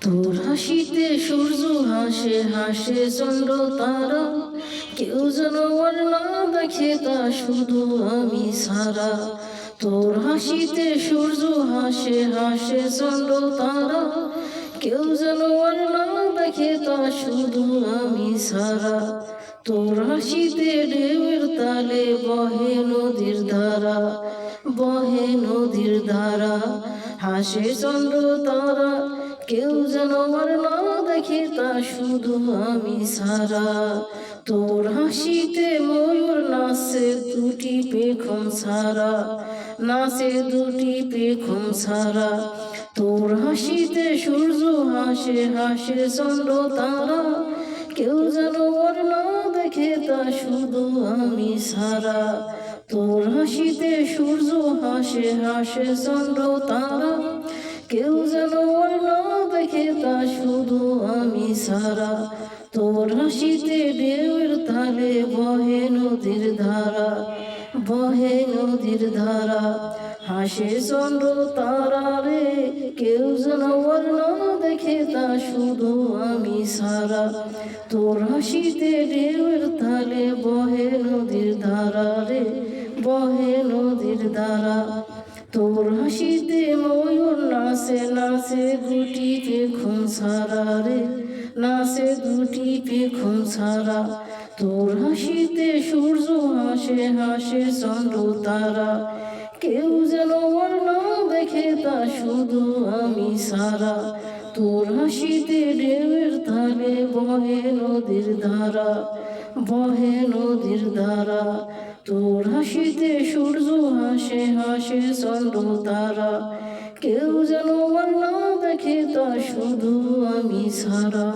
তোর হাসিতে সূর্য হাসে হাসে চন্দ্র তারা, কেউ যেন আর না দেখে তা শুধু আমি ছাড়া। তোর হাসিতে সূর্য হাসে হাসে চন্দ্র তারা, কেউ যেন আর না দেখে তা শুধু আমি ছাড়া। তোর হাসিতে ঢেউয়ের তালে বহে নদীর ধারা, বহে নদীর ধারা। হাসে চন্দ্র তারা, কেউ যেন আর না দেখে তা শুধু আমি ছাড়া। তোর হাসিতে ময়ূর নাচে দুটি পেখম ছাড়া, নাচে দুটি পেখম ছাড়া। তোর হাসিতে সূর্য হাসে হাসে চন্দ্র তারা, কেউ যেন আর না দেখে তা শুধু আমি ছাড়া। তোর হাসিতে সূর্য হাসে হাসে চন্দ্র তারা, কেউ যেন আর না দেখে তা শুধু আমি ছাড়া। তোর হাসিতে ঢেউয়ের তালে বহে নদীর ধারা, বহে নদীর ধারা। হাসে চন্দ্র তারা রে, কেউ যেন আর না দেখে তা শুধু আমি ছাড়া। তোর হাসিতে ঢেউয়ের তালে বহে নদীর ধারা রে, বহে নদীর ধারা। তোর হাসিতে ময়ূর নাচে নাচে দুটি পেখম ছাড়া রে, নাচে দুটি পেখম ছাড়া। তোর হাসিতে সূর্য হাসে হাসে চন্দ্র তারা, কেউ যেন আর না দেখে তা শুধু আমি ছাড়া। তোর হাসিতে ঢেউয়ের তালে বহে নদীর ধারা, বহে নদীর ধারা। তোর হাসিতে সূর্য হাসে হাসে চন্দ্র তারা, কেউ যেন আর না দেখে তা শুধু আমি ছাড়া।